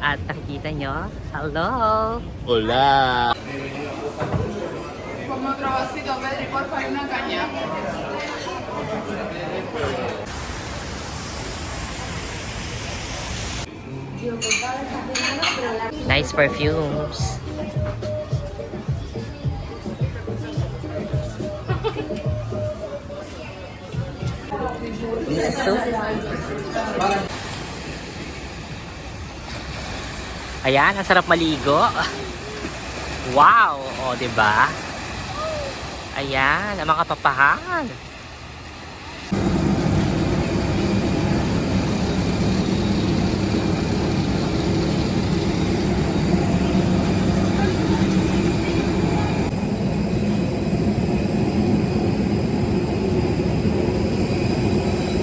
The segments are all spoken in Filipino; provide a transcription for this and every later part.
At nakikita nyo, hello! Hola! Como otro vasito, Pedri, porfa, y una caña. Nice perfumes. So, ayan, ang sarap maligo. Wow! O, diba? Ayan, ang mga papahan.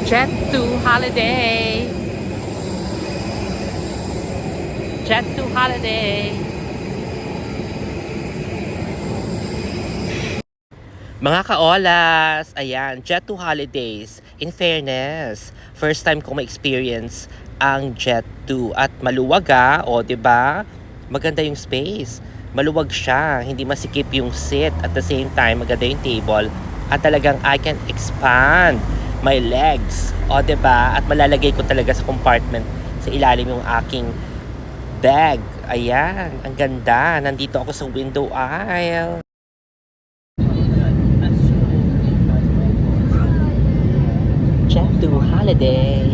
Jet to holiday. Jet to holiday. Mga kaolas, ayan, Jet to Holidays. In fairness, first time ko ma-experience ang Jet to at maluwag o 'di ba? Maganda yung space. Maluwag siya, hindi masikip yung seat at the same time maganda yung table at talagang I can expand my legs. O 'di ba? At malalagay ko talaga sa compartment sa ilalim yung aking bag. Ayan, ang ganda. Nandito ako sa window aisle. Jet to holiday.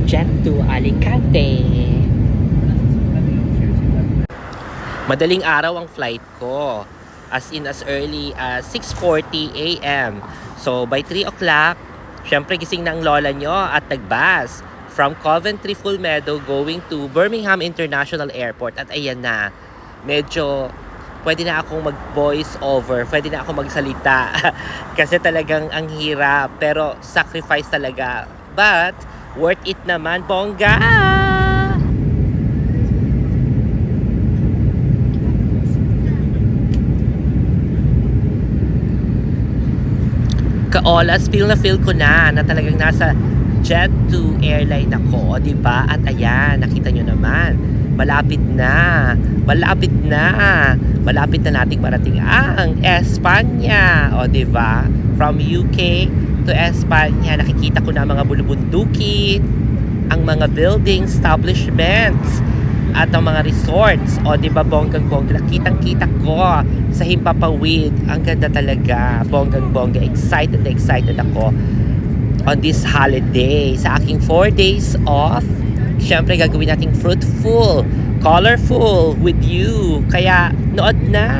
Jet to Alicante. Madaling araw ang flight ko. As in as early as 6:40 a.m. So by 3 o'clock, syempre gising na ang lola nyo at nagbus from Coventry Full Meadow going to Birmingham International Airport. At ayan na, medyo pwede na akong mag-voice over, pwede na akong magsalita. Kasi talagang ang hirap, pero sacrifice talaga. But worth it naman, bongga! Kaolas, feel ko na talagang nasa Jet to airline ako, di ba? At ayan, nakita nyo naman, malapit na nating marating ang Espanya, o di ba? From UK to Espanya, nakikita ko na mga bulubunduki, ang mga building establishments, at ang mga resorts, o di ba, bonggang-bongga, kitang-kita ko sa Himpapawid. Ang ganda talaga, bonggang-bongga, excited ako on this holiday, sa aking 4 days off. Syempre gagawin nating fruitful, colorful with you, kaya nood na.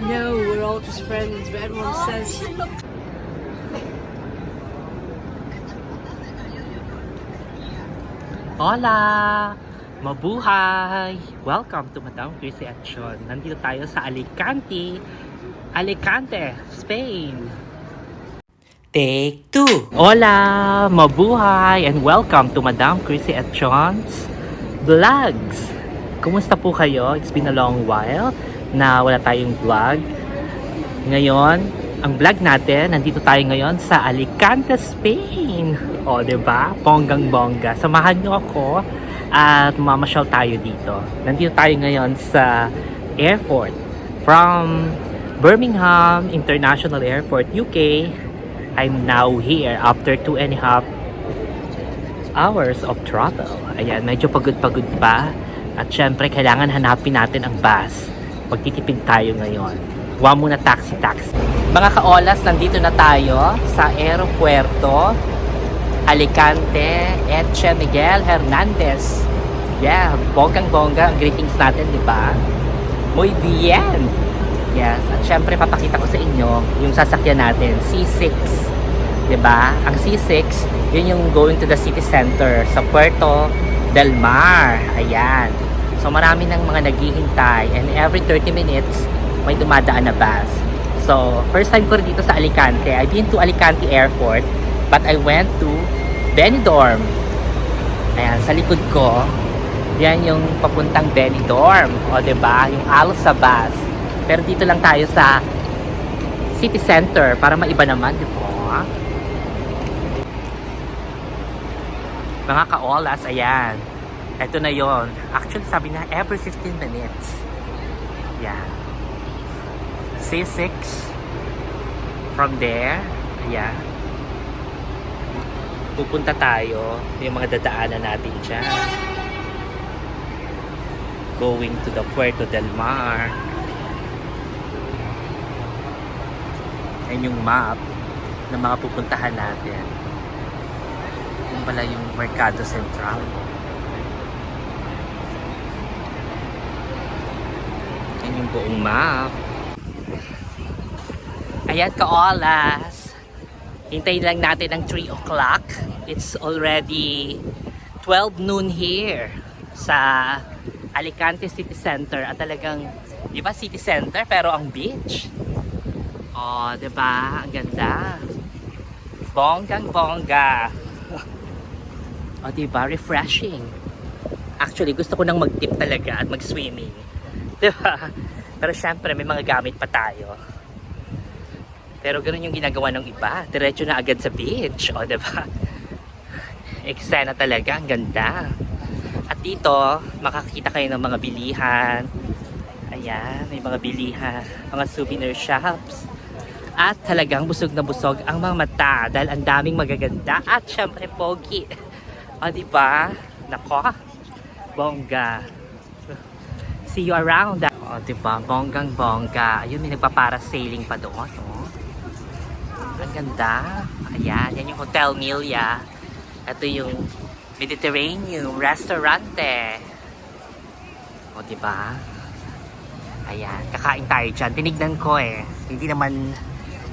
No, we're all just friends, but everyone says. Hola! Mabuhay! Welcome to Madam Chrissy at Sean. Nandito tayo sa Alicante, Spain. Take 2! Hola! Mabuhay! And welcome to Madam Chrissy at Sean's Vlogs! Kumusta po kayo? It's been a long while na wala tayong vlog. Ngayon, ang vlog natin, nandito tayo ngayon sa Alicante, Spain. O, diba? Bonggang-bongga. Samahan nyo ako at mamasyal tayo dito. Nandito tayo ngayon sa airport from Birmingham International Airport, UK. I'm now here after 2.5 hours of travel. Ayan, medyo pagod-pagod pa. At syempre, kailangan hanapin natin ang bus Magtitipid tayo ngayon. Huwag muna taxi. Mga kaolas, nandito na tayo sa Aeropuerto Alicante Etche Miguel Hernandez. Yeah, bonggang-bongga ang greetings natin, di ba? Muy bien! Yes, at syempre papakita ko sa inyo yung sasakyan natin, C6. Di ba? Ang C6, yun yung going to the city center sa Puerto del Mar. Ayan. So marami ng mga naghihintay and every 30 minutes may dumadaan na bus. So, first time ko rin dito sa Alicante. I've been to Alicante Airport but I went to Benidorm. Ayan, sa likod ko, yan yung papuntang Benidorm. O, diba? Yung Alsa bus. Pero dito lang tayo sa city center para maiba naman, diba? Mga ka-olas, ayan. Ito na yon. Actually, sabi na every 15 minutes. Yan. C6. From there, ayan. Pupunta tayo. Yung mga dadaanan natin dyan. Going to the Puerto del Mar. Yan yung map ng mga pupuntahan natin. Yung pala yung Mercado Central. Yan yung buong map. Ayan ka-olas. Hintayin lang natin ang 3 o'clock. It's already 12 noon here sa Alicante City Center. At talagang, di ba city center pero ang beach? Oh, di ba? Ang ganda. Bonggang-bongga. Oh, di ba? Refreshing. Actually, gusto ko nang mag-dip talaga at mag-swimming. Di ba? Pero syempre, may mga gamit pa tayo. Pero ganoon yung ginagawa ng iba. Diretso na agad sa beach. O, diba? Eksena talaga. Ang ganda. At dito, makakita kayo ng mga bilihan. Ayan, may mga bilihan. Mga souvenir shops. At talagang busog na busog ang mga mata. Dahil ang daming magaganda. At syempre, pogi. O, diba? Nako. Bongga. See you around. O, diba? Bonggang-bongga. Ayun, may nagpaparasailing pa doon. O. Ang ganda. Ayan, yan yung Hotel Milia. Ito yung Mediterranean Restaurante. O, diba? Ayan, kakain tayo dyan. Tinignan ko eh. Hindi naman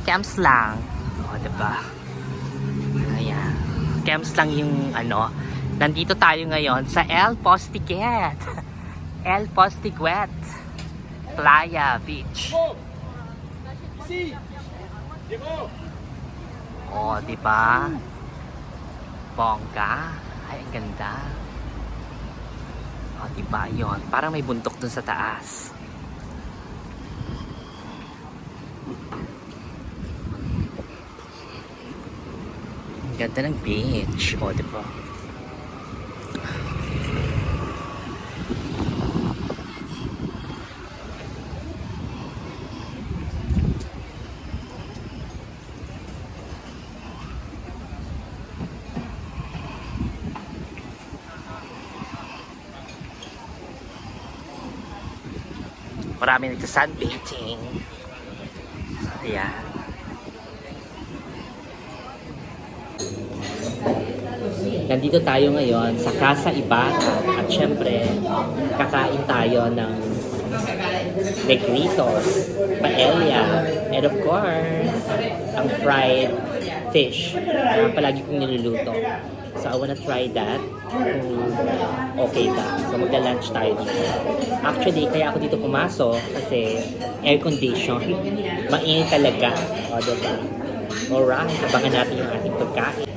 camps lang. O, diba? Ayan. Camps lang yung ano. Nandito tayo ngayon sa El Postiguet. El Postiguet Playa Beach. Oh, di ba? Bongga. Ay, ang ganda. Oh, di ba 'yon? Parang may bundok dun sa taas. Ang ganda ng beach. Oh, di ba? Marami nagsa-sunbathing. Ayan. Nandito tayo ngayon sa Casa Ibata. At syempre, kakain tayo ng negritos, paella, and of course, ang fried fish. Palagi kong niluluto. So, I wanna try that kung okay ba. So, magla-lunch tayo dito. Actually, kaya ako dito pumasok kasi air condition. Mainit talaga. O, diba? Alright, abangan natin yung ating pagkain.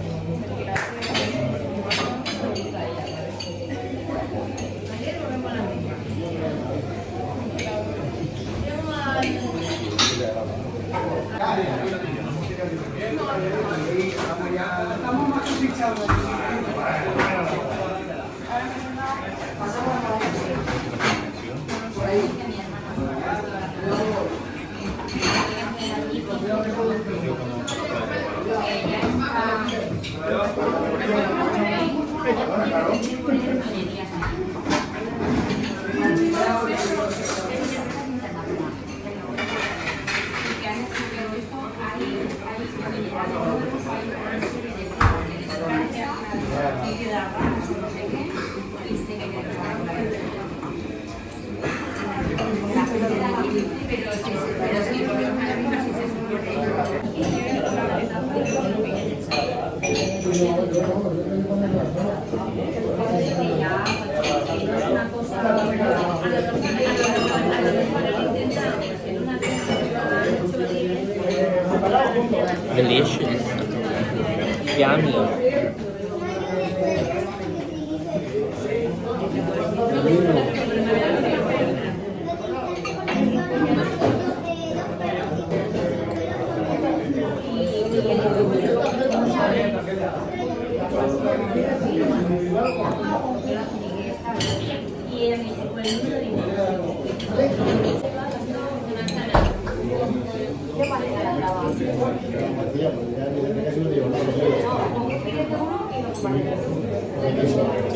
Delicious. Yummy.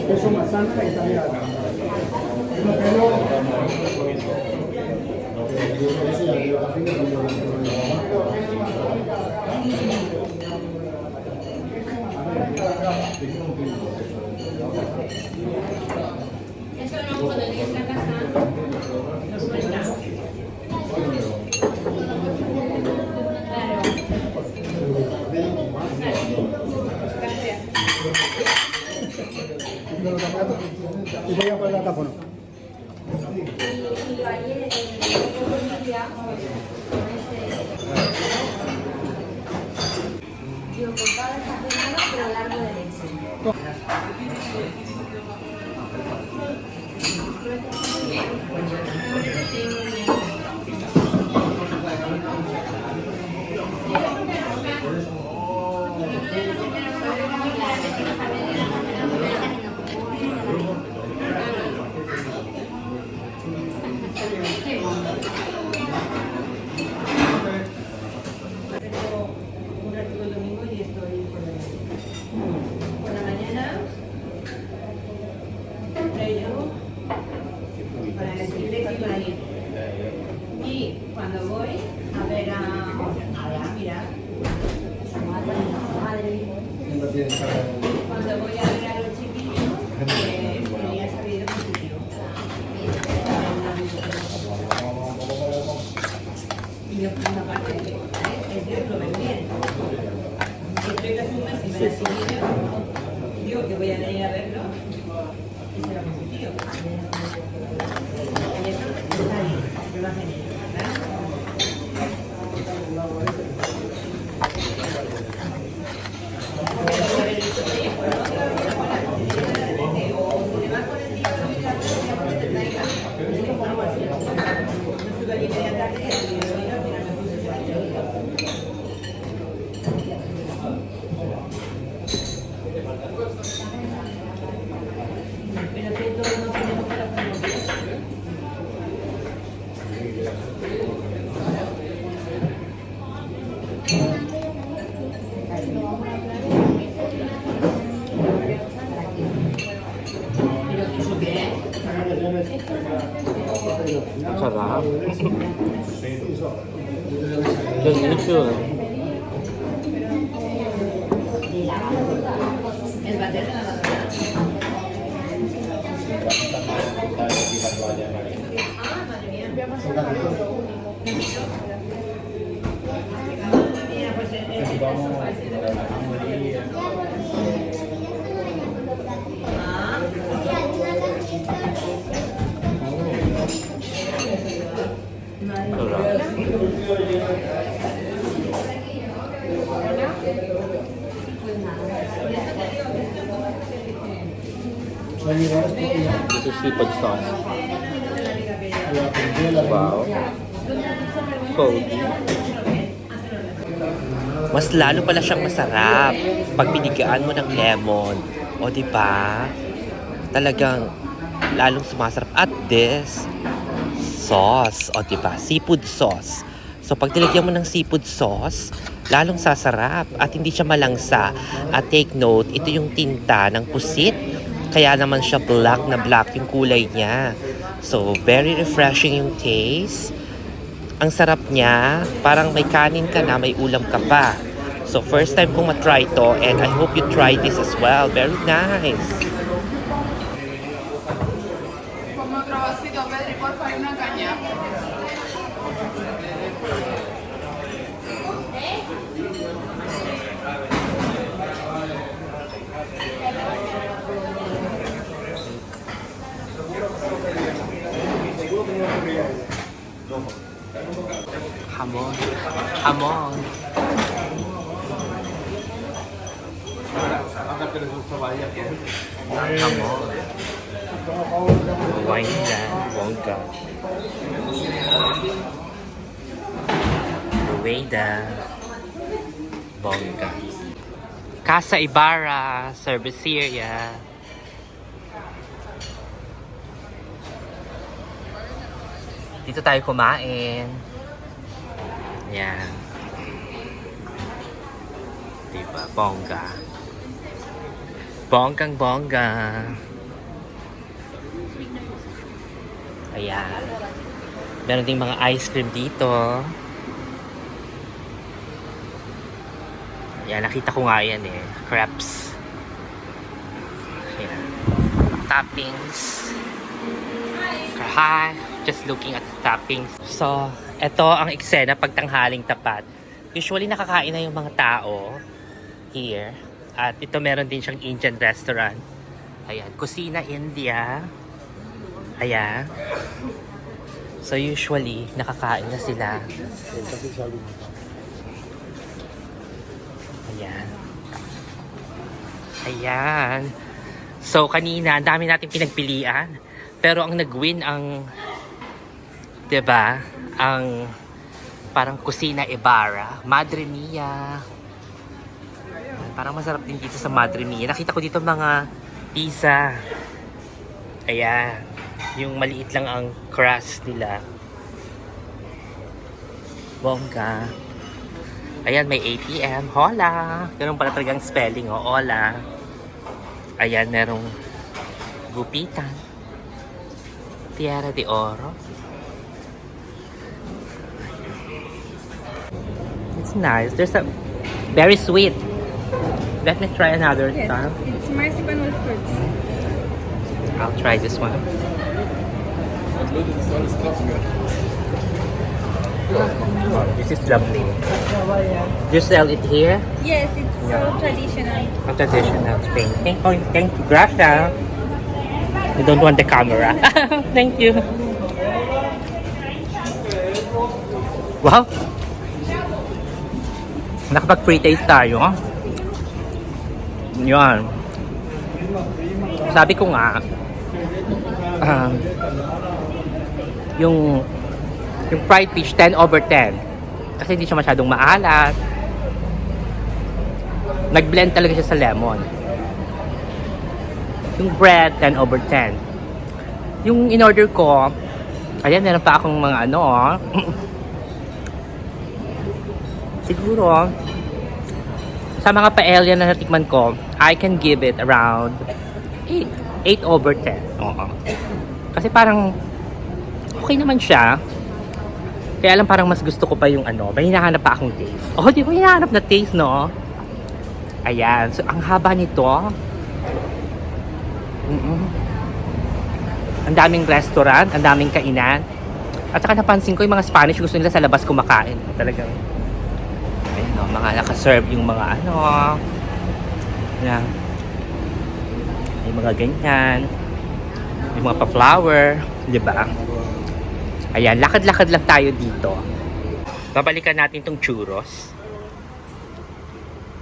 Queso masana italiana. Y voy a por el datáfono. Y cuando voy a ver a mirar, cuando voy a ver a los chiquillos, ya he sabido positivo. Y yo por una parte es Dios lo ven bien. Estoy casi un mes y me da positivo. Digo que voy a venir a verlo y será positivo. Y eso está bien, que va a venir, ¿verdad? Ang sarap. Delicious. El bater de la batalla. Ah, madre mía. Mira, pues This is seafood sauce. Wow. So mas lalo pala siyang masarap pag binigyan mo ng lemon. O di ba? Talagang lalong sumasarap. At this sauce, o di ba? Seafood sauce. So pag nilagyan mo ng seafood sauce, lalong sasarap at hindi siya malangsa. At take note, ito yung tinta ng pusit. Kaya naman siya black na black yung kulay niya. So very refreshing yung taste. Ang sarap niya, parang may kanin ka na, may ulam ka pa. So first time kong matry to and I hope you try this as well. Very nice. Como otro vasito, Pedri, porfa, hay una caña. Hamon. Hamon. Hamon. Wine na. Bongga. Rueda. Bongga. Casa Ibarra. Cerveceria. Dito tayo kumain. Yan. Diba? Bongga. Bonggang bongga. Ayan. Meron ding mga ice cream dito. Ayan, nakita ko nga yan eh. Crepes. Ayan. Toppings. Hi. Just looking at the toppings. So, ito ang eksena pag tanghaling tapat. Usually nakakain na yung mga tao here. At ito meron din siyang Indian restaurant. Ayan, Kusina India. Ayan. So usually nakakain na sila. Ayan. Ayan. So kanina, ang dami natin pinagpilian. Pero ang nag-win ang, 'di ba? Ang parang Kusina Ibarra, Madre Mia. Parang masarap din dito sa Madre Mia. Nakita ko dito mga pizza. Ayan. Yung maliit lang ang crust nila. Bongga. Ayan, may ATM. Hola! Ganun pala talagang spelling, oh. Hola. Ayan, merong gupitan. Tiara de Oro. It's nice. There's a very sweet. Let me try another time. It's marzipan with fruits. I'll try this one. This is lovely. You sell it here? Yes, it's so traditional. A traditional Spain. Thank you. Gracias. You don't want the camera. Thank you. Wow. Nakapag-free taste tayo. Yun. Sabi ko nga, yung fried fish 10/10 kasi hindi siya masyadong maalat. Nag-blend talaga siya sa lemon. Yung bread 10/10. Yung in-order ko, ayan, meron pa akong mga siguro sa mga paella na natikman ko, I can give it around 8/10. Oo. Kasi parang okay naman siya. Kaya lang parang mas gusto ko pa yung may hinahanap pa akong taste. Oh, di ba hinahanap na taste, no? Ayan. So, ang haba nito. Ang daming restaurant, ang daming kainan. At saka napansin ko yung mga Spanish gusto nila sa labas kumakain. Talagang, ayun, mga nakaserve yung mga yan. Yung mga ganyan. Yung mga pa-flower. Di ba? Ayan, lakad-lakad lang tayo dito. Babalikan natin tong churros.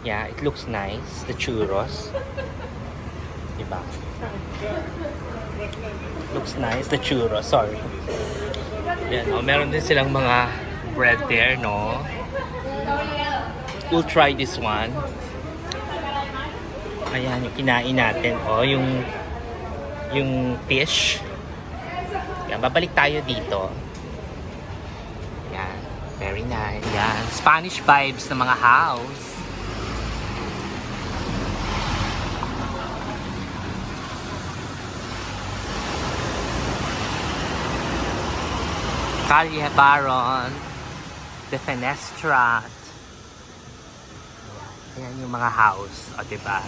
Yeah, it looks nice. The churros. Diba? Looks nice. The churros. Sorry. Ayan, meron din silang mga bread there, no? We'll try this one. Ayan, yung kinain natin. Yung fish. Yan, babalik tayo dito. Yan, very nice. Yan, Spanish vibes ng mga house. Calle Baron, The Fenestrat. Ayan yung mga house, o diba?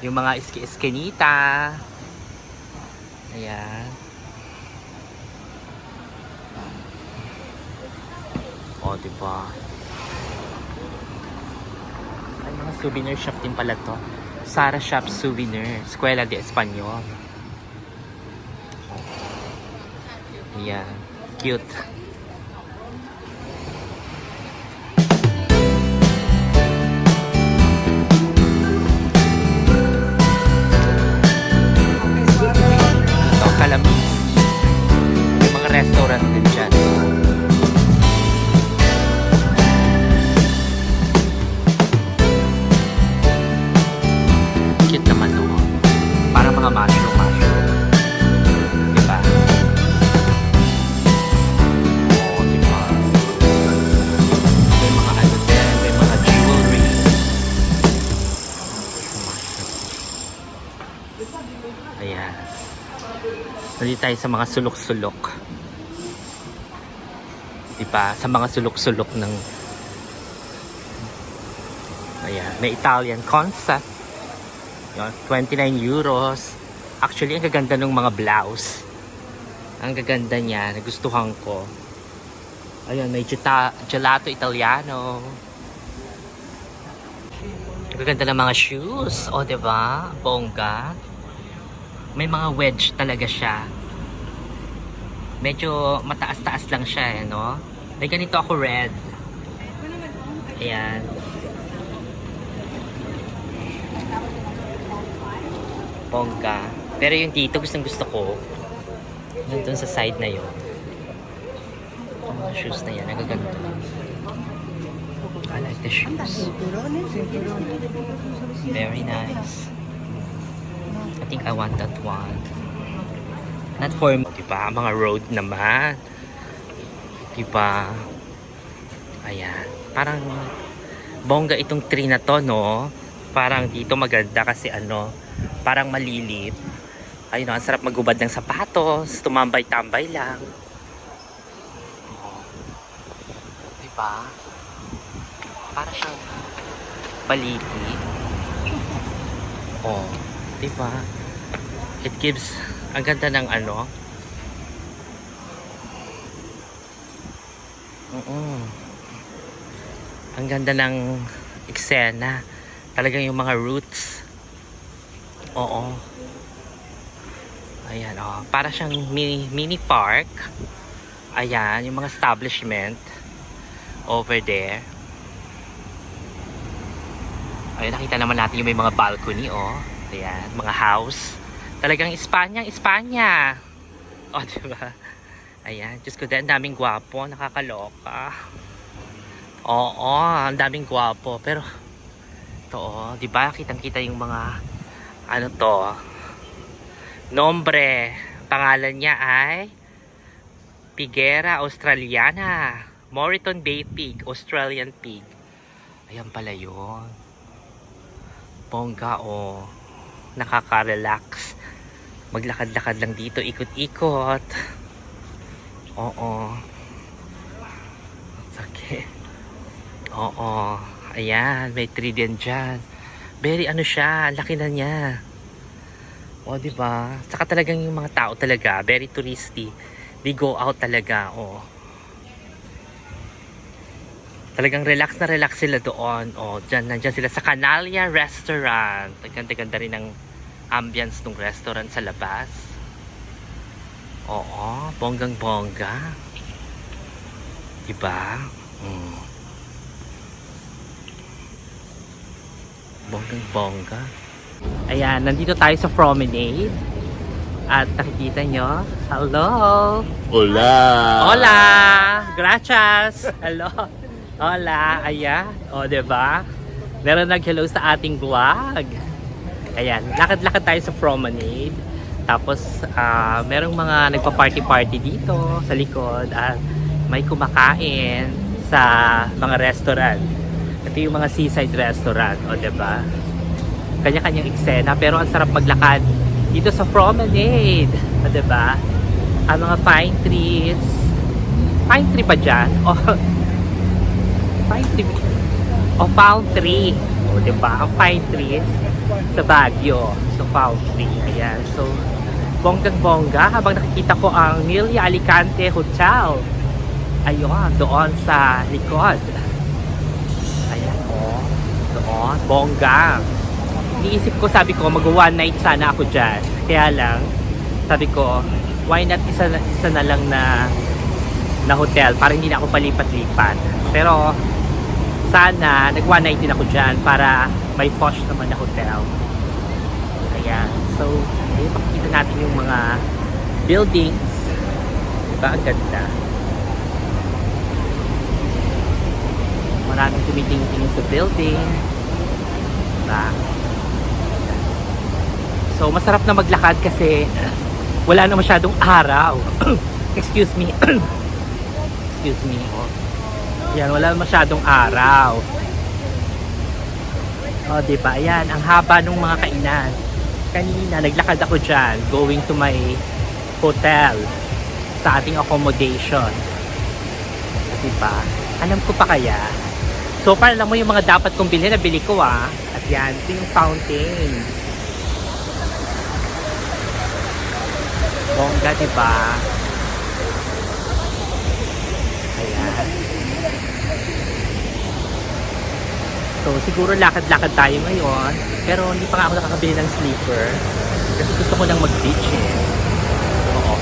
Yung mga eskinita. Ayan. O, diba? Ay, mga souvenir shop din pala to. Sara Shop Souvenir. Escuela de Español. Ayan. Cute. restaurant din dyan. Cute naman to. Parang mga mushroom. Diba? Oo, diba? May mga ano din, may mga jewelry. Ayan. Nandito tayo sa mga sulok-sulok. Diba? Sa mga sulok-sulok ng... Ayan. May Italian concept. Yun, 29 euros. Actually, ang gaganda ng mga blouse. Ang gaganda niya. Nagustuhan ko. Ayan, may gelato italiano. Ang gaganda ng mga shoes. O, diba? Bongga. May mga wedge talaga siya. Medyo mataas-taas lang siya, eh, no? May ganito ako red. Ayan. Bongga. Pero yung dito, gusto ko. Yung dun sa side na yun. Yung mga shoes na yan, nagaganda. I like the shoes. Very nice. I think I want that one. Not for me. Diba? Mga road naman. Diba? Ayan. Parang bongga itong tree na to, no? Parang dito maganda kasi ano, parang malilip. Ayun, ang sarap magubad ng sapatos, tumambay-tambay lang. Diba? Para siyang baliti. Oh, diba? It gives, ang ganda ng ano. Ang ganda ng eksena. Talagang yung mga roots. Oo. Ayan, oh. Para siyang mini park. Ayan, yung mga establishment over there. Ayan, nakita naman natin yung may mga balcony, oh. Ayan, mga house. Talagang Espanya. Oh, diba? Ayan, Diyos ko din, ang daming gwapo. Nakakaloka. Oo, ang daming gwapo. Pero, ito, oh, diba? Kitang-kita yung mga, ano to, nombre. Pangalan niya ay Pigera Australiana. Moreton Bay Pig, Australian Pig. Ayan pala yun. Bongga, oh. Nakaka-relax. Maglakad-lakad lang dito, ikot-ikot. Oo. Okay. Oo. Ayan, may tree din dyan. Very ano siya, laki na niya. O, diba? Saka talagang yung mga tao talaga, very touristy. They go out talaga, o. Talagang relax na relax sila doon. O, nandyan sila sa Canalia Restaurant. Ganda-ganda rin ang ambience ng restaurant sa labas. Oo, bonggang-bongga. Diba? Bonggang-bongga. Ayan, nandito tayo sa promenade. At nakikita nyo, hello! Hola! Hola! Gracias! Hello! Hola! Ayan. O, diba? Meron nag-hello sa ating vlog. Ayan, lakad-lakad tayo sa promenade. Tapos, merong mga nagpa-party-party dito sa likod. At may kumakain sa mga restaurant. Ito yung mga seaside restaurant. O, diba? Kanya-kanyang eksena. Pero ang sarap maglakad dito sa promenade. O, diba? Ang mga pine trees. Pine tree pa dyan? O, pine tree. O, palm tree. O, diba? Ang pine trees sa Baguio. So, palm tree. Ayan. So, bonggang-bongga habang nakikita ko ang Milia Alicante Hotel. Ayun, doon sa likod. Ayan, o. Doon, bongga. Iniisip ko, sabi ko, mag-one night sana ako dyan. Kaya lang, sabi ko, why not isa na lang na hotel para hindi na ako palipat-lipat. Pero, sana, nag-one night din ako dyan para may posh naman na hotel. Ayan. So, makikita natin yung mga buildings Diba? Ang ganda. Maraming tumitingin sa building. Diba? So, masarap na maglakad kasi wala na masyadong araw. Excuse me. Excuse me. Oh. Yan, wala masyadong araw. Oh, diba? Ayan, ang haba ng mga kainan. Kanina, naglakad ako dyan, going to my hotel sa ating accommodation. Diba? Alam ko pa kaya. So, para lang mo yung mga dapat kong bilhin, nabili ko ah. At yan, ito yung fountain. Bongga, diba? Ayan. So, siguro lakad-lakad tayo ngayon. Pero hindi pa nga ako nakakabili ng sleeper. Kasi gusto ko lang mag-beach eh. Oo.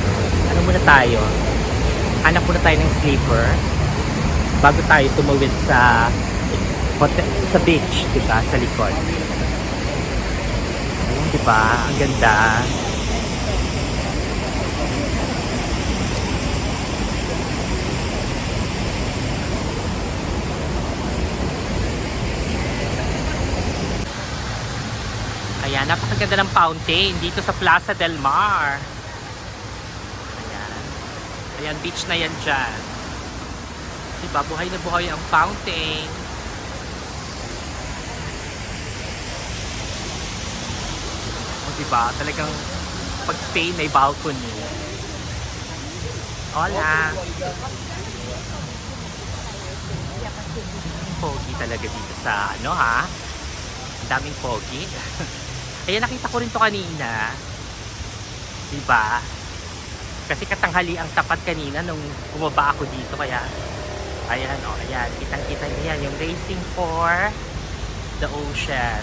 Ano muna tayo? Hanap muna tayo ng sleeper. Bago tayo tumawid sa hotel, sa beach, diba? Sa likod. Ayun, diba? Ang ganda. Ayan, napakaganda ng fountain dito sa Plaza del Mar. Ayan. Ayan, beach na yan dyan. Diba, buhay na buhay ang fountain. O diba, talagang pag Spain may balcony. Hola! Pogi talaga dito sa ano ha? Ang daming pogi. Ayan, nakita ko rin to kanina. Diba? Kasi katanghali ang tapat kanina nung bumaba ako dito. Kaya, ayan o, ayan. Kitang-kita niya yan. Yung Racing for the Ocean.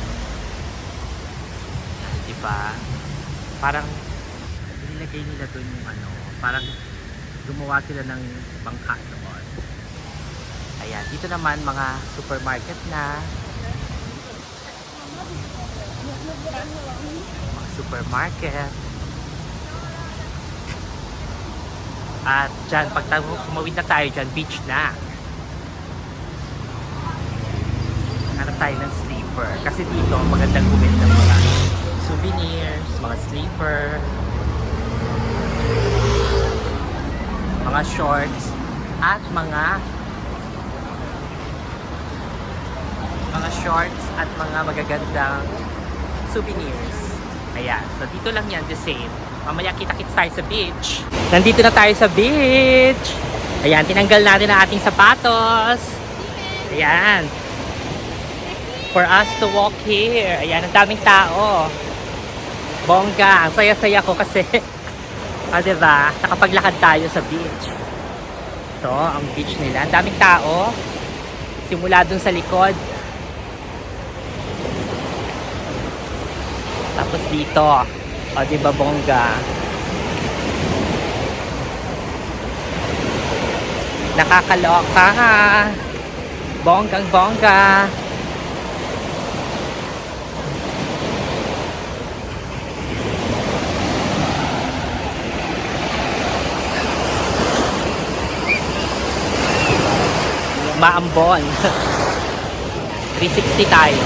Diba? Parang, nilagay nila doon yung ano, parang gumawa sila ng bangka doon. Ayan, dito naman mga supermarket na. Mga supermarket. At dyan, pag tumawid na tayo dyan, beach na. Hanap tayo ng sleeper. Kasi dito, magandang bumili ng mga souvenirs, mga sleeper, mga shorts, at mga shorts at mga magagandang souvenirs. Ayan. So, dito lang yan, the same. Mamaya kita-kits tayo sa beach. Nandito na tayo sa beach. Ayan, tinanggal natin ang ating sapatos. Ayan. For us to walk here. Ayan, ang daming tao. Bongga. Ang saya-saya ko kasi diba? Nakapaglakad tayo sa beach. Ito, ang beach nila. Ang daming tao. Simula dun sa likod. Tapos dito, o diba bongga? Nakakaloka ha. Bonggang bongga. Maambon. 360 tayo.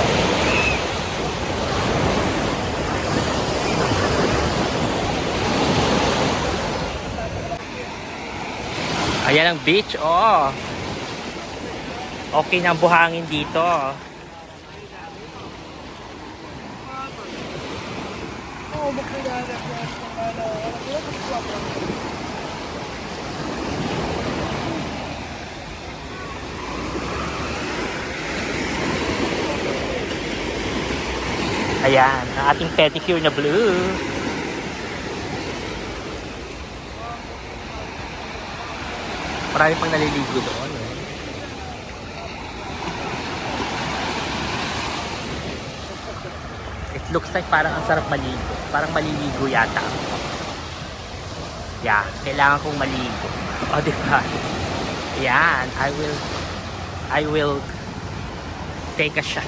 Ayan ang beach, oh. Okay na ang buhangin dito. Ayan, ang ating pedicure na blue. Marami pang naliligo doon. It looks like parang ang sarap maligo. Parang maliligo yata. Yeah, kailangan kong maligo. O, diba? Yan, I will take a shot.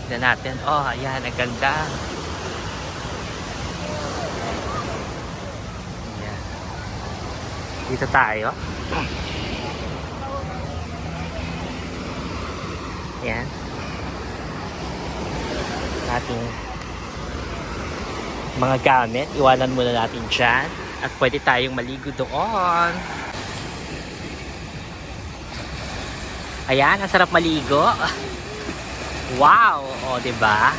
Tignan natin. Oh, ayan, ang ganda. Ayan. Dito tayo. Yan. Ating mga gamit. Iwanan muna natin dyan. At pwede tayong maligo doon. Ayan, ang sarap maligo. Wow! O, diba?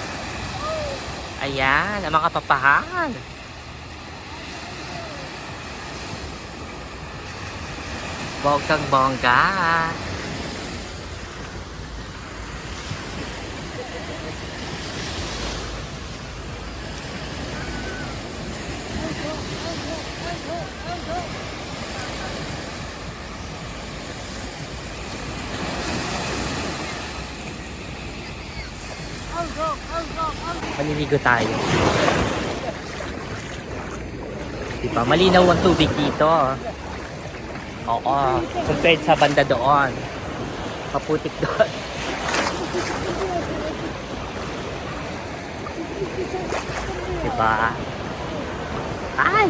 Ayan, ang mga papahan. Bonggang bongga. Maliligo tayo. Diba? Malinaw ang tubig dito. Oo. Compared sa banda doon. Kaputik doon. Diba? Ay!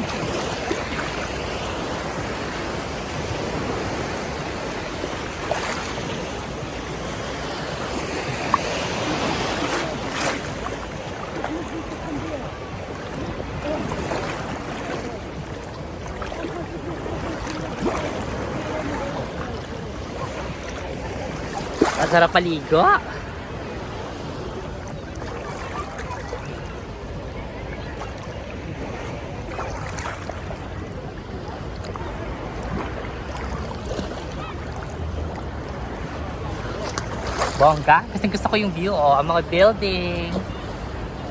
Ang sarap paligo. Bongga. Kasi gusto ko yung view, oh. Ang mga building.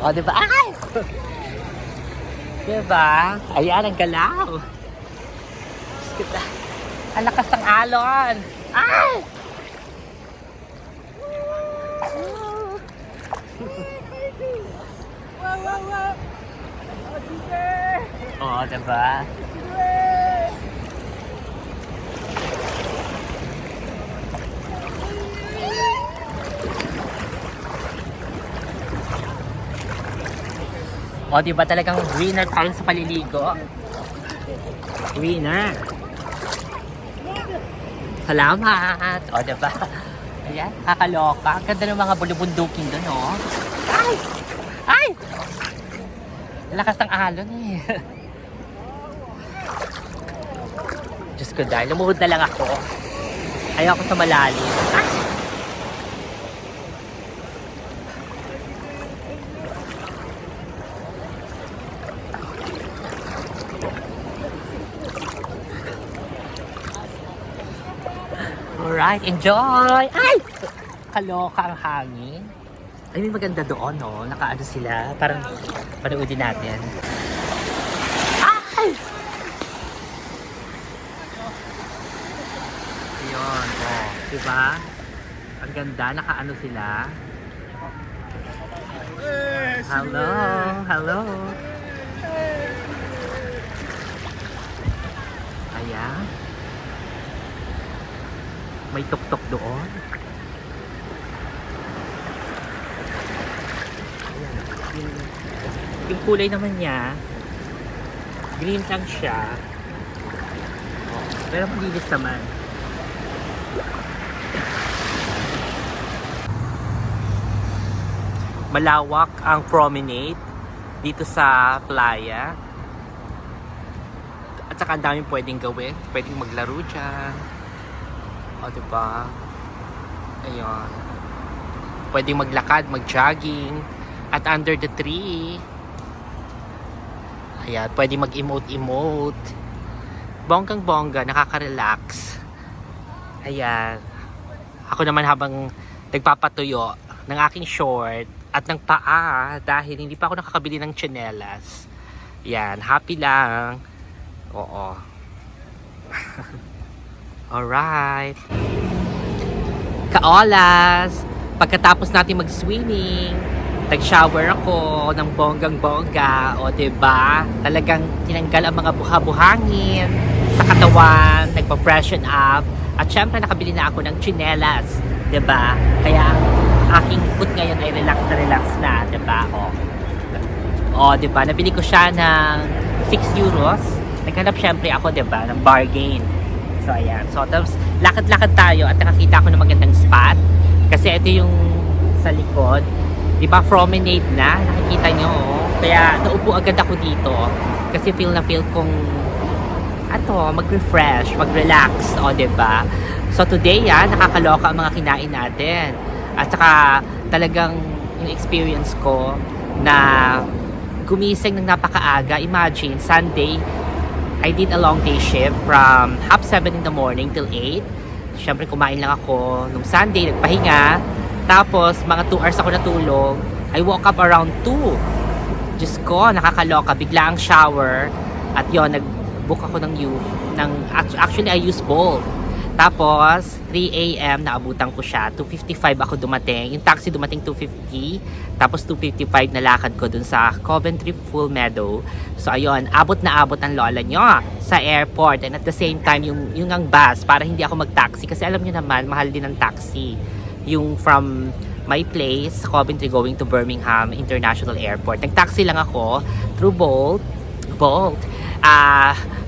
Oh, diba? Ay! Diba? Ayan, ang galaw. Ang lakas ng alon. Ay! Oh, diba? O, diba talagang winner tayo sa paliligo? Winner! Salamat! O, diba? Ayan, kakaloka. Ang ganda ng mga bulubundukin doon, oh. Ay! Ay! Lakas ng alon, eh. Diyos ko, dahil lumuhod na lang ako. Ayaw ako sa malalim. Ay! Alright, enjoy! Ay! Kaloka ang hangin. Ay, may maganda doon, no? Nakaano sila. Parang panoodin natin. Ay! Yun, oh. Diba? Ang ganda. Nakaano sila. Hello! Hello! Ayan. May tuktok doon. Ayan. Yung kulay naman niya, green lang siya. Oh, pero malinis naman. Malawak ang promenade dito sa playa. At saka ang daming pwedeng gawin. Pwedeng maglaro dyan. O, diba? Ayun. Pwedeng maglakad, mag-jogging. At under the tree. Ayan, pwedeng mag-emote-emote. Bonggang-bongga, nakaka-relax. Ayan. Ako naman habang nagpapatuyo ng aking short at ng paa dahil hindi pa ako nakakabili ng tsinelas. Ayan, happy lang. Oo. Alright. Kaolas! Pagkatapos natin mag-swimming, nag-shower ako ng bonggang-bongga. O, diba? Talagang tinanggal ang mga buha-buhangin sa katawan, nagpa-freshen up. At syempre, nakabili na ako ng tsinelas. Diba? Kaya, aking foot ngayon ay relax na. Diba? O, diba? Nabili ko siya ng 6 euros. naghanap syempre ako, diba, ng bargain. So, ayan. So, tapos, lakad-lakad tayo at nakakita ako ng magandang spot. Kasi ito yung sa likod. Diba, promenade na. Nakikita nyo, oh. Kaya, naupo agad ako dito. Kasi feel kong mag-refresh, mag-relax, o, diba? So, today, nakakaloka ang mga kinain natin. At saka, talagang yung experience ko na gumising ng napakaaga. Imagine, Sunday, I did a long day shift from 7:30 in the morning till 8. Siyempre, kumain lang ako nung Sunday, nagpahinga. Tapos, mga 2 hours ako natulog. I woke up around 2. Diyos ko, nakakaloka. Bigla ang shower. At yon nag-book ako actually, I use Bolt. Tapos, 3 a.m. naabutan ko siya. 2:55 ako dumating. Yung taxi dumating 2:50. Tapos 2:55 na lakad ko dun sa Coventry Full Meadow. So, ayun, abot na abot ang lola nyo sa airport. And at the same time, yung ang bus, para hindi ako mag-taxi. Kasi alam nyo naman, mahal din ang taxi. Yung from my place, Coventry going to Birmingham International Airport. Nag-taxi lang ako through Bolt.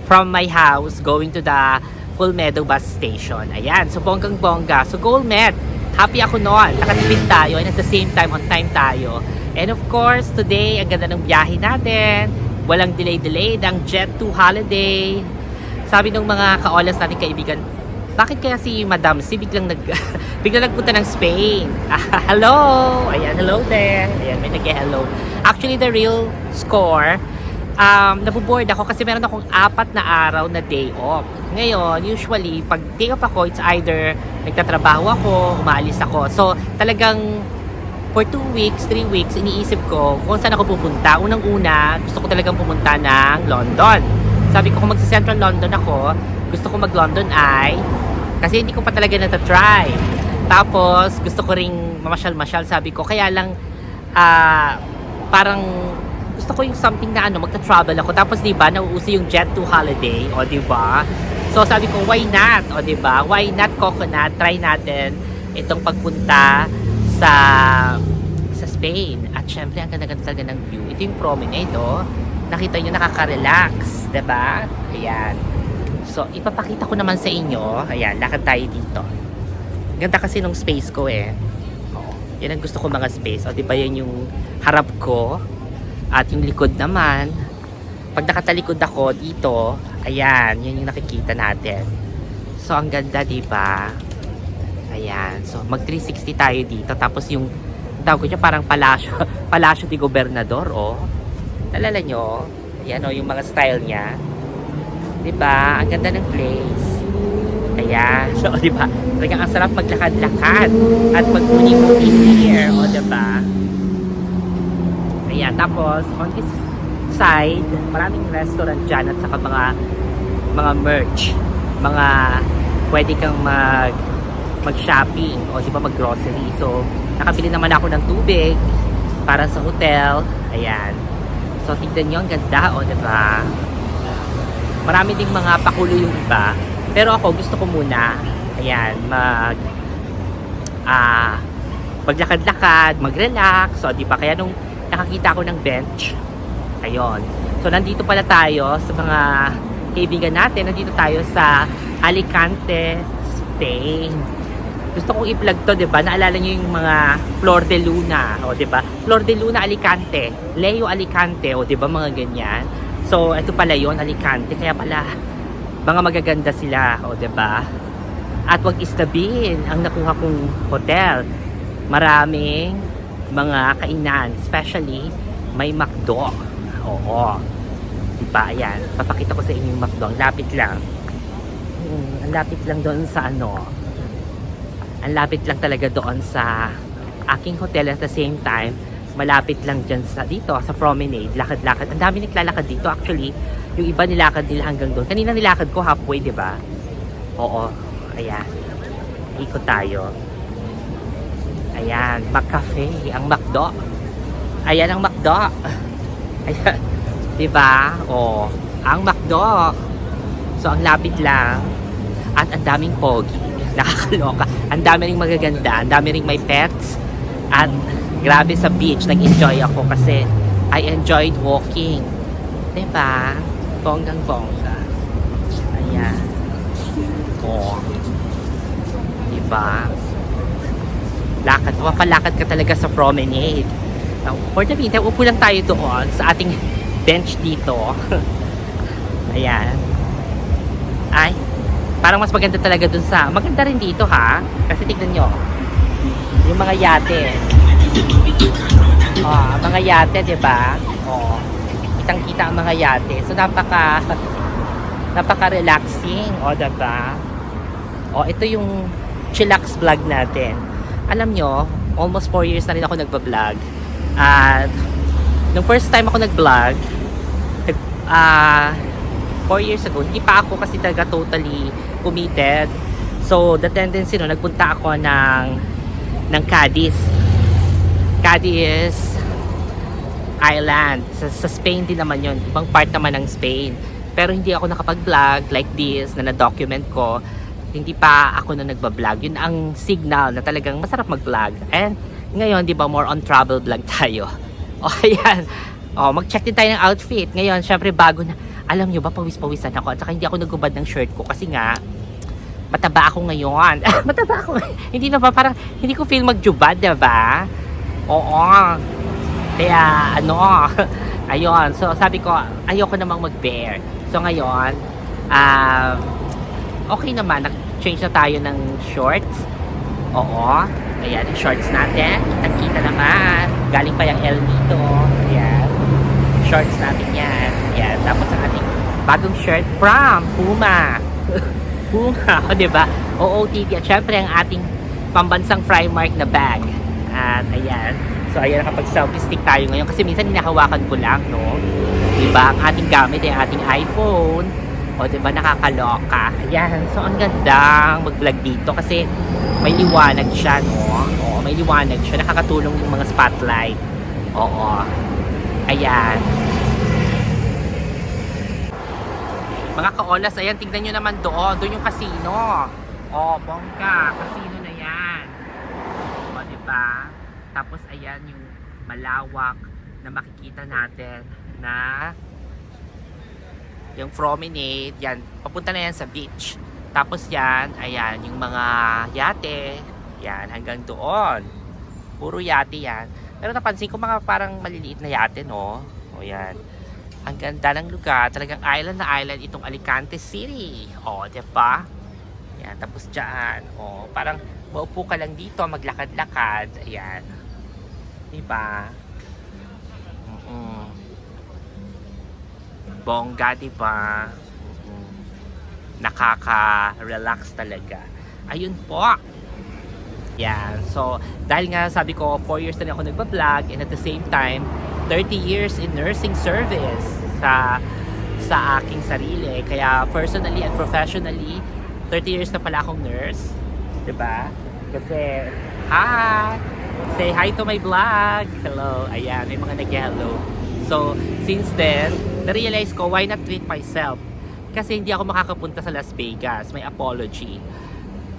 From my house, going to the Full Meadow bus station. Ayan, so bonggang-bongga. So goal met. Happy ako noon. Nakatipid tayo and at the same time, on time tayo. And of course, today, ang ganda ng biyahe natin. Walang delay. Ang Jet2 holiday. Sabi ng mga kaolas natin kaibigan, bakit kaya si Madam si biglang nagpunta ng Spain? Hello! Ayan, hello there. Ayan, may nag-hello. Actually, the real score, nabuboard ako kasi meron akong 4 na araw na day off. Ngayon, usually, pag day off ako, it's either nagtatrabaho ako, umaalis ako. So, talagang for 2 weeks, 3 weeks, iniisip ko kung saan ako pupunta. Unang-una, gusto ko talagang pumunta ng London. Sabi ko, kung magsa-Central London ako, gusto ko mag-London Eye kasi hindi ko pa talaga natatry. Tapos, gusto ko ring mamasyal-masyal. Sabi ko, kaya lang, parang gusto ko yung something na magta-travel ako. Tapos, diba, nauuso yung Jet2 holiday. O, diba? So, sabi ko, why not? O, diba? Why not coconut? Try natin itong pagpunta sa Spain. At syempre, ang ganda-ganda talaga ng view. Ito yung promenade, oh. Nakita nyo, nakaka-relax. Diba? Ayan. So, ipapakita ko naman sa inyo. Ayan, lakad tayo dito. Ganda kasi nung space ko, eh. Oh, yan ang gusto ko mga space. O, diba yan yung harap ko? At yung likod naman, pag nakatalikod ako dito, ayan, yan yung nakikita natin. So, ang ganda, diba? Ayan. So, mag 360 tayo dito. Tapos yung, tawag ko niya parang Palasyo de Gobernador, oh. Nalala nyo? Ayan, oh, yung mga style niya. Diba? Ang ganda ng place. Ayan. So, diba? Talagang ang sarap maglakad-lakad at magmuni-muni here. O, diba? Ayan. Tapos, on this side, maraming restaurant dyan at saka mga merch. Mga pwede kang mag-shopping o diba mag-grocery. So, nakabili naman ako ng tubig para sa hotel. Ayan. So, tignan nyo, ang ganda, o, diba? Marami ding mga pakulo yung iba. Pero ako, gusto ko muna, ayan, maglakad-lakad, mag-relax. So, diba? Kaya nung nakakita ko ng bench, ayun. So, nandito pala tayo sa mga kaibigan natin. Nandito tayo sa Alicante, Spain. Gusto kong i-vlog to, diba? Naalala nyo yung mga Flor de Luna, o diba? Flor de Luna, Alicante. Leo, Alicante, o diba? Mga ganyan. So, ito pala yon Alicante. Kaya pala, mga magaganda sila, o diba? At wag istabihin ang nakuha kong hotel. Maraming mga kainan. Especially, may McDo. Oo. Diba? Ayan. Papakita ko sa inyo yung McDo. Ang lapit lang. Ang lapit lang doon sa ang lapit lang talaga doon sa aking hotel. At the same time, malapit lang dyan dito sa promenade, lakad-lakad. Ang dami naglalakad dito. Actually, yung iba nilakad nila hanggang doon. Kanina nilakad ko halfway, di ba? Oo. Ayan. Ikot tayo. Ayan. McCafe. Ang McDo. Ayan ang McDo. Ayan. Di ba? Oo. Ang McDo. So, ang lapit lang. At ang daming pogi. Nakakaloka. Ang dami ring magaganda. Ang dami ring may pets. At grabe sa beach, nag-enjoy ako kasi I enjoyed walking. Diba? Bonggang bongga. Ayan. Oh. Diba? Lakad. Mapalakad ka talaga sa promenade. Now, for the meantime, upo lang tayo doon sa ating bench dito. Ayan. Ay, parang mas maganda talaga dun sa... Maganda rin dito ha. Kasi tignan nyo. Yung mga yate. Oh, mga yate, diba? Oh, kitang-kita ang mga yate. So, napaka-relaxing. O, diba? O, ito yung chillax vlog natin. Alam nyo, almost 4 years na rin ako nagbablog. At, nung first time ako nag-vlog, 4 years ago, hindi pa ako kasi talaga totally committed. So, the tendency no, nagpunta ako ng Cadiz. Cadiz Island. Sa Spain din naman yun. Ibang part naman ng Spain. Pero hindi ako nakapag-vlog like this, na na-document ko. Hindi pa ako na nagbablog. Yun ang signal na talagang masarap mag-vlog. And ngayon, di ba, more on travel vlog tayo. O, ayan. O, mag-check din tayo ng outfit. Ngayon, syempre, bago na. Alam nyo ba, pawis-pawisan ako. At saka hindi ako nagubad ng shirt ko. Kasi nga, mataba ako ngayon. Mataba ako. Hindi na ba, parang, hindi ko feel magjubad, di ba? Oo. Kaya, ayun. So, sabi ko, ayoko namang mag-bear. So, ngayon, okay naman. Nag-change na tayo ng shorts. Oo. Ayan, yung shorts natin. Kitang-kita naman. Galing pa yung El Nido. Ayan. Shorts natin yan. Ayan. Tapos ang ating bagong shirt from Puma. Puma. O, diba? OOTD. At syempre, ang ating pambansang Primark na bag. At ayan. So, ayan. Nakapag-selfie stick tayo ngayon. Kasi minsan hinahawakan ko lang, no? Diba? Ang ating gamit ay ating iPhone. O, diba? Nakakaloka. Ayan. So, ang gandang mag-vlog dito. Kasi may liwanag siya, no? Oo, may liwanag siya. Nakakatulong yung mga spotlight. Oo. Ayan. Mga kaolas, ayan, tingnan nyo naman doon. Doon yung casino. O, bongga. Casino na yan. O, diba? Tapos, ayan yung malawak na makikita natin na yung promenade. Yan. Papunta na yan sa beach. Tapos yan, ayan, yung mga yate, yan, hanggang doon. Puro yate yan. Pero napansin ko mga parang maliliit na yate, no? O yan. Ang ganda ng lugar. Talagang island na island itong Alicante City. O, diba? Yan, tapos dyan. O, parang maupo ka lang dito, maglakad-lakad. Ayan. Diba? Bongga, diba? Nakaka-relax talaga. Ayun po. Yan. So, dahil nga sabi ko, 4 years na ako nagpa-vlog and at the same time, 30 years in nursing service sa aking sarili. Kaya personally and professionally, 30 years na pala akong nurse. Diba? Kasi, hi! Say hi to my vlog! Hello! Ayan, may mga nag-hello. So, since then, na-realize ko, why not treat myself? Kasi hindi ako makakapunta sa Las Vegas. May apology.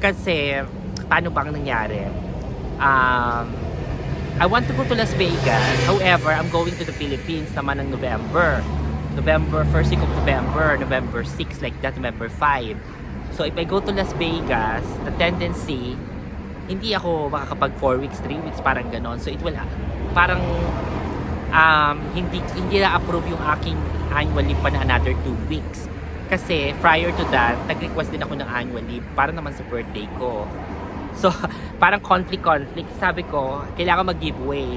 Kasi, paano bang nangyari? I want to go to Las Vegas. However, I'm going to the Philippines naman ng November. First week of November, November 6, like that, November 5. So, if I go to Las Vegas, the tendency, hindi ako makakapag 4 weeks, 3 weeks, parang ganon. So, it will, parang, hindi na-approve yung aking annual leave pa na another 2 weeks. Kasi prior to that, nag-request din ako ng annual leave para naman sa birthday ko. So, parang conflict. Sabi ko, kailangan mag-giveaway.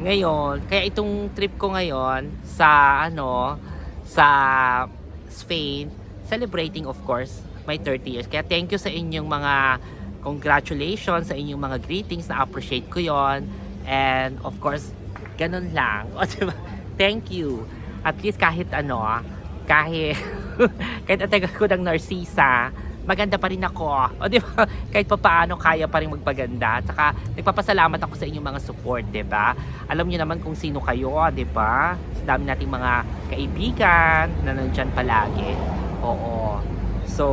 Ngayon, kaya itong trip ko ngayon sa Spain, celebrating of course my 30 years. Kaya thank you sa inyong mga congratulations, sa inyong mga greetings, na-appreciate ko yon. And of course, ganun lang. O, diba? Thank you. At least kahit kahit atagal ko ng Narcisa, maganda pa rin ako. O, di ba? Kahit pa paano, kaya pa rin magpaganda. At saka, nagpapasalamat ako sa inyong mga support, di ba? Alam niyo naman kung sino kayo, di ba? Sa dami nating mga kaibigan na nandyan palagi. Oo. So,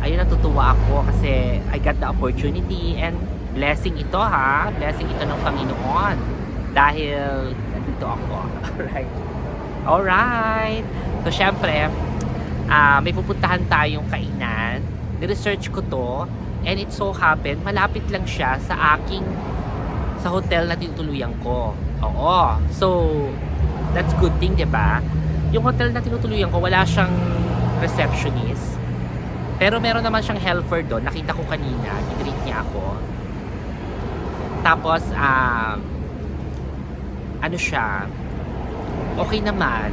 ayun, natutuwa ako kasi I got the opportunity and blessing ito, ha? Blessing ito ng Panginoon. Dahil, nandito ako. Alright. So, syempre, may pupuntahan tayong kainan. Ni-research ko to, and it so happen, malapit lang siya sa hotel na tinutuluyan ko. Oo. So, that's good thing, diba? Yung hotel na tinutuluyan ko, wala siyang receptionist. Pero meron naman siyang helper doon. Nakita ko kanina, i-greet niya ako. Tapos, ano siya, okay naman.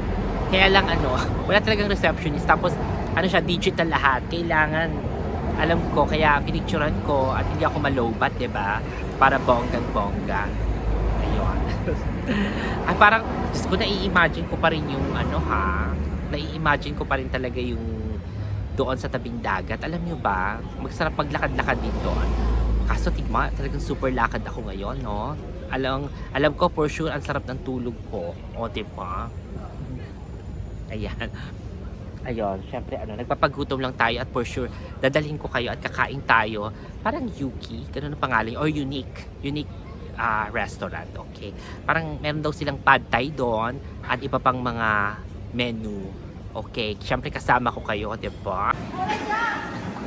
Kaya lang wala talagang receptionist. Tapos, siya, digital lahat. Kailangan, alam ko, kaya pinicturean ko at hindi ako malobat, diba? Para bonggang-bongga. Ayun. Ay, parang, Diyos ko, nai-imagine ko pa rin yung nai-imagine ko pa rin talaga yung doon sa tabing dagat. Alam nyo ba, magsarap maglakad-lakad din doon. Kaso tigma, talagang super lakad ako ngayon, no? Alam ko for sure ang sarap ng tulog ko. O, diba? Ayan. Ayun, syempre nagpapagutom lang tayo at for sure dadalhin ko kayo at kakain tayo. Parang Yuki, ganun ang pangalan, or Unique restaurant, okay? Parang meron daw silang pad thai doon at iba pang mga menu. Okay, syempre kasama ko kayo, diba?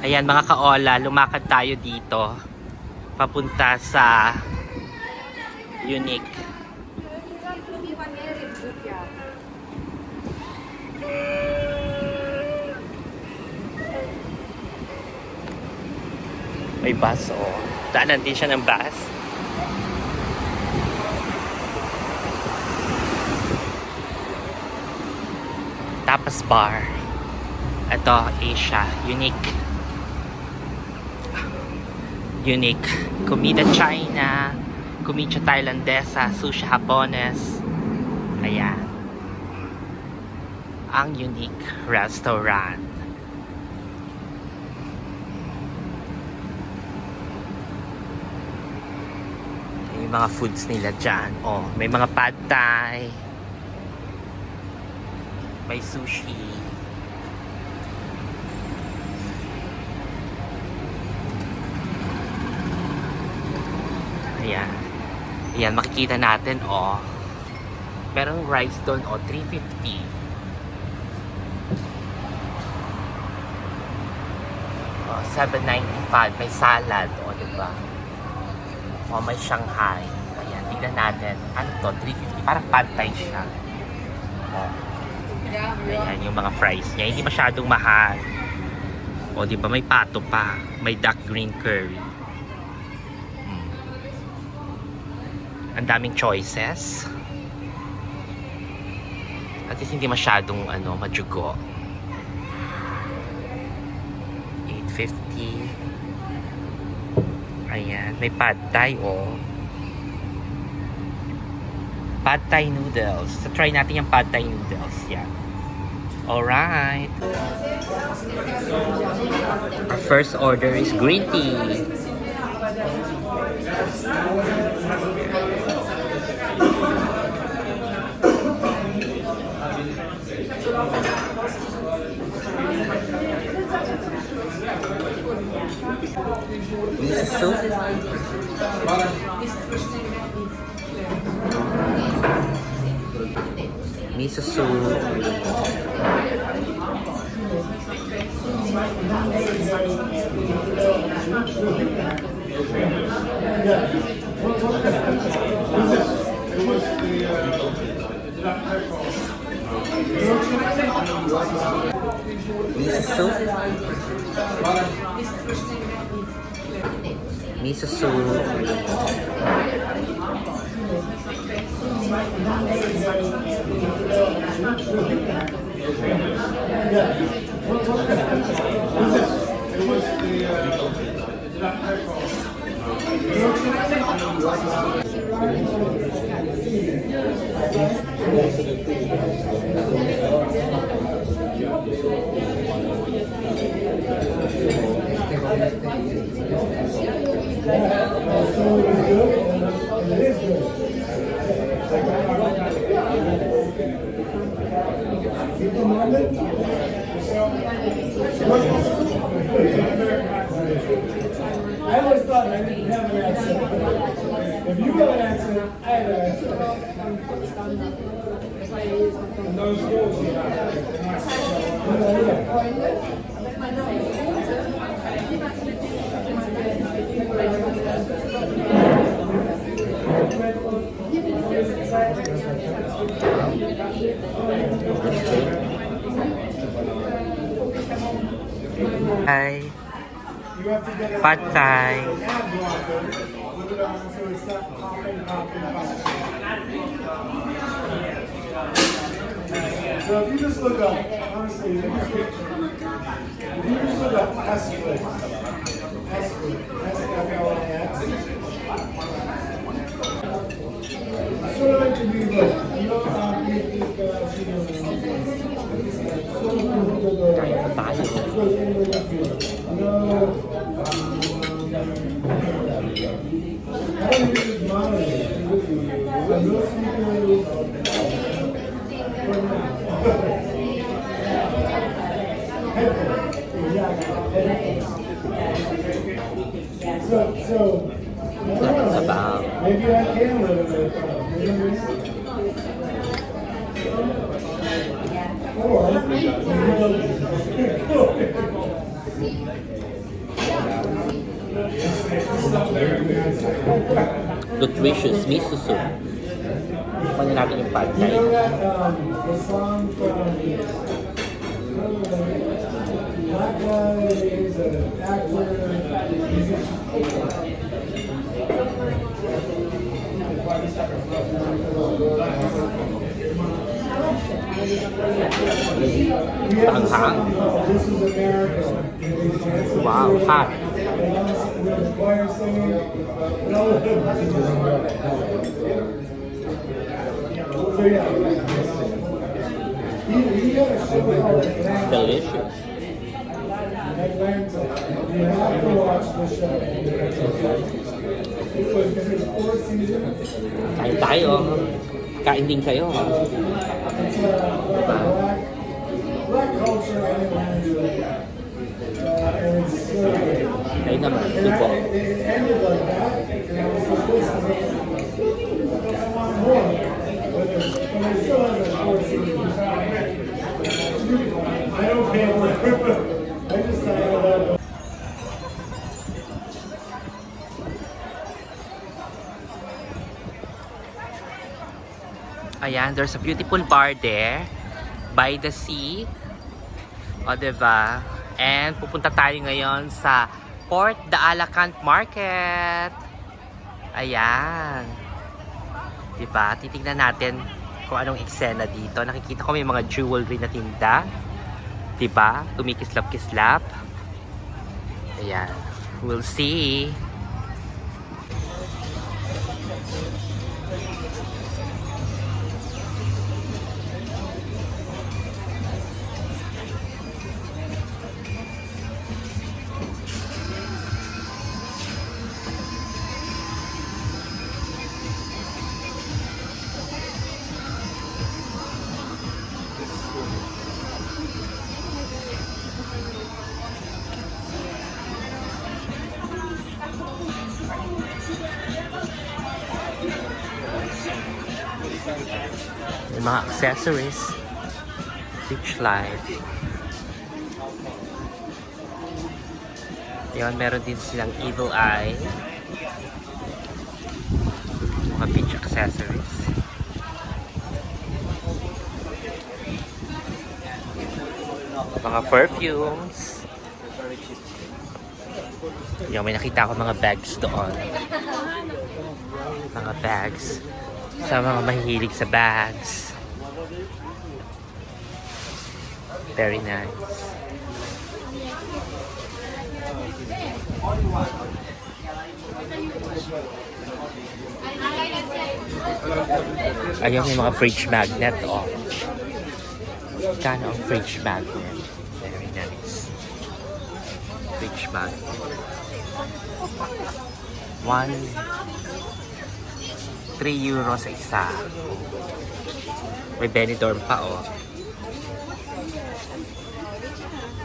Ayan mga kaola, lumakad tayo dito papunta sa Unique. May bus, oh. Daanan din siya ng bus. Tapas bar. Ito, Asia. Unique. Comida China. Comida Thailandesa. Sushi Japones. Ayan. Ang Unique Restaurant. Yung mga foods nila dyan. Oh, may mga pad thai. May sushi. Ayan. Ayan, makikita natin, oh. Merong rice doon, oh, 350. Oh, 795. May salad, oh, diba? Oh, may Shanghai. Ayan, tignan natin. Ano to? 350. Parang pad thai siya. Oh. Ayan, yung mga fries niya. Hindi masyadong mahal. O, di ba? May pato pa. May duck green curry. Ang daming choices. At least hindi masyadong, madugo. 850. Ayan. May pad thai, oh. Pad thai noodles. So, try natin yung pad thai noodles. Yan. Alright. Our first order is green tea. Miso soup. Miso soup. Miso soup. I always thought I didn't have an accent. If you have an accent, I have an accent. In those schools, Hi. you have to get a Pad Thai. ad blocker, put it on so it's not popping. So if you just look up, honestly, if you just look up S-Flix, S-F-L-I-X, sort of like to be like, you know, So, Sabaw. maybe I can live in it. Nutritious miso soup. Pwede natin yung pad You thai. know that the song from Black guy is an actor, Tanghang. This is America. Wow, hot. The choir singing. So yeah. You gotta show called Atlanta. Delicious. Atlanta. You have to watch the show. Because there's 4 seasons. Kain tayo. Kain din kayo. It's black culture in Atlanta. And it's so good. Kain naman, And subo. it ended like that. And I was like, this is I want more. But it still has a 4 seasons. I don't pay for it. I just thought that. Ayan, there's a beautiful bar there by the sea. O, diba? And pupunta tayo ngayon sa Port de Alacant Market. Ayan. Diba? Titignan natin kung anong eksena dito. Nakikita ko may mga jewelry na tinda. Diba? Tumikislap-kislap. Ayan. We'll see. May mga accessories. Beach life. Ayan, meron din silang Evil Eye. Mga beach accessories. Mga perfumes. Ayan, may nakita ako mga bags doon. Mga bags. Sa mga mahihilig sa bags. Very nice. Ayun, may mga fridge magnet, oh. Kano ang fridge magnet? Very nice. Fridge magnet. 3 euro sa isa. May Benidorm pa, oh.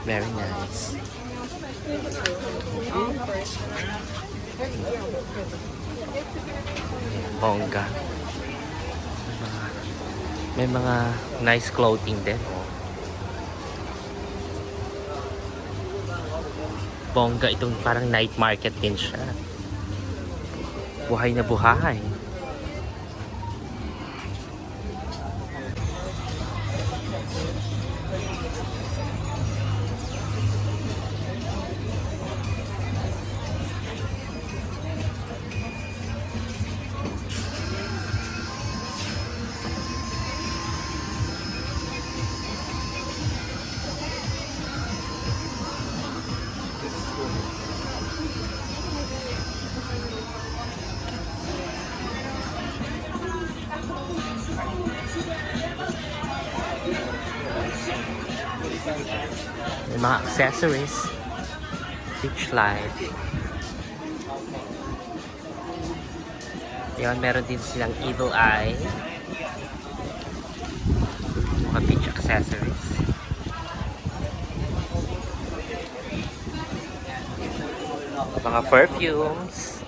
Very nice. Bongga. May mga nice clothing din. Oh. Bongga itong parang night market din siya. Buhay na buhay. May mga accessories. Beach light. Yan, meron din silang Evil Eye. Mga beach accessories. Mga perfumes.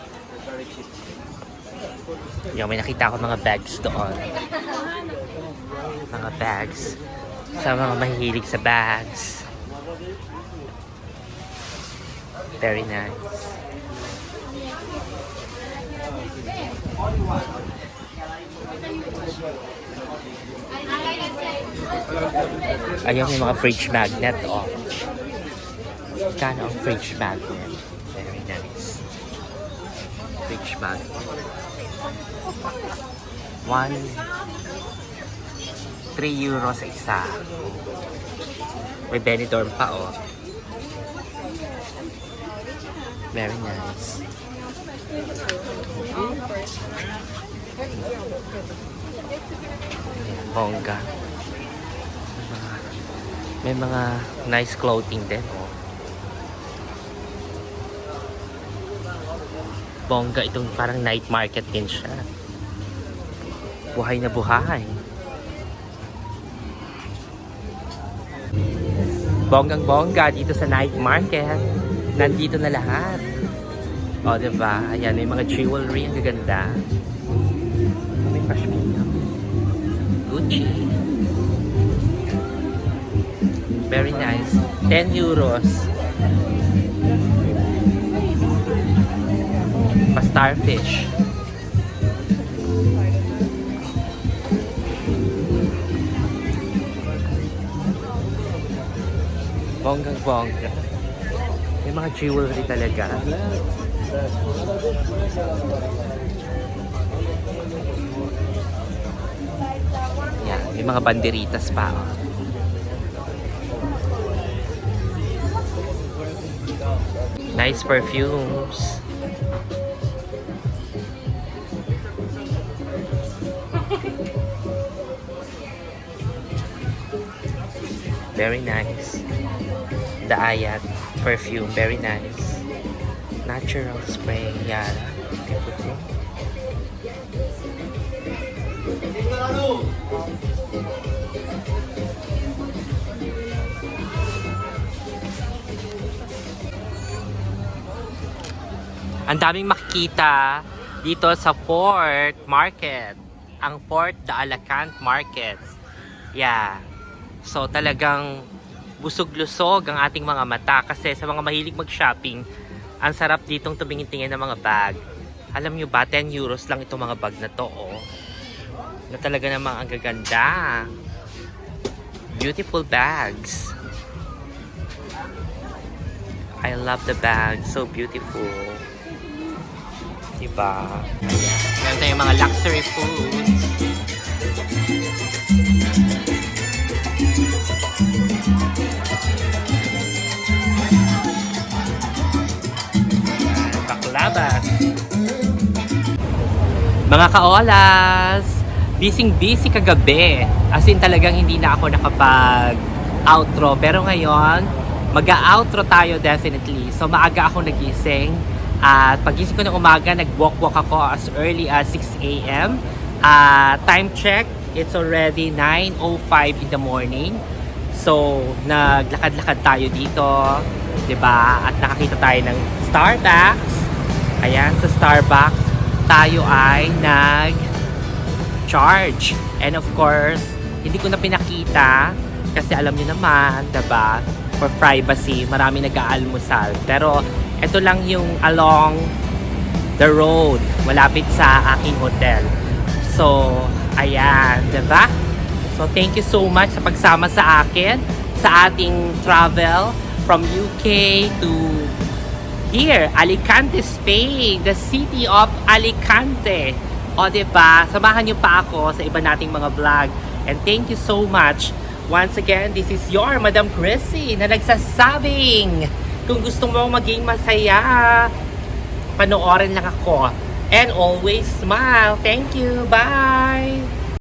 Yan, may nakita ako mga bags doon. Mga bags. Sa mga mahihilig sa bags. Very nice. Ayun, may mga fridge magnet. Oh. Kano ang fridge magnet? Very nice. Fridge magnet. 3 euro sa isa. May Benidorm pa, oh. Very nice. Bongga. May mga nice clothing din, oh. Bongga itong parang night market din siya. Buhay na buhay. Bonggang-bongga dito sa night market. Nandito na lahat. O, diba? Ayan, may mga jewelry. Ang gaganda. May pashmina. Gucci. Very nice. 10 euros. Pa-starfish. Bonggang-bongga. May mga jewelry talaga. Yan, may mga banderitas pa. Oh. Nice perfumes. Very nice. The Ayat perfume, very nice. Natural spray, yeah. Beautiful. Ang daming makikita dito sa Port Market. Ang Port de Alacant Market. Yeah. So talagang busog-lusog ang ating mga mata kasi sa mga mahilig mag-shopping, ang sarap ditong tumingin-tingin ng mga bag. Alam nyo ba, 10 euros lang itong mga bag na to, oh. Na talaga namang ang gaganda. Beautiful bags. I love the bag. So beautiful. Diba? Ayan. Meron tayong mga luxury foods. Baklava. Mga kaolas, busy kagabi. As in talagang hindi na ako nakapag-outro. Pero ngayon, mag-outro tayo definitely. So maaga ako nagising. At pagising ko ng umaga, nag-walk ako as early as 6 a.m. Time check, it's already 9:05 in the morning. So, naglakad-lakad tayo dito. 'Di ba? At nakakita tayo ng Starbucks. Ayan, sa Starbucks, tayo ay charge. And of course, hindi ko na pinakita kasi alam niyo naman, diba? For privacy, marami nag-aalmusal. Pero ito lang yung along the road, malapit sa aking hotel. So, ayan, diba? So, thank you so much sa pagsama sa akin sa ating travel from UK to here, Alicante, Spain, the city of Alicante. O, diba? Samahan niyo pa ako sa iba nating mga vlog. And thank you so much. Once again, this is your Madam Chrissy na nagsasabing kung gusto mo maging masaya, panoorin lang ako. And always smile. Thank you. Bye!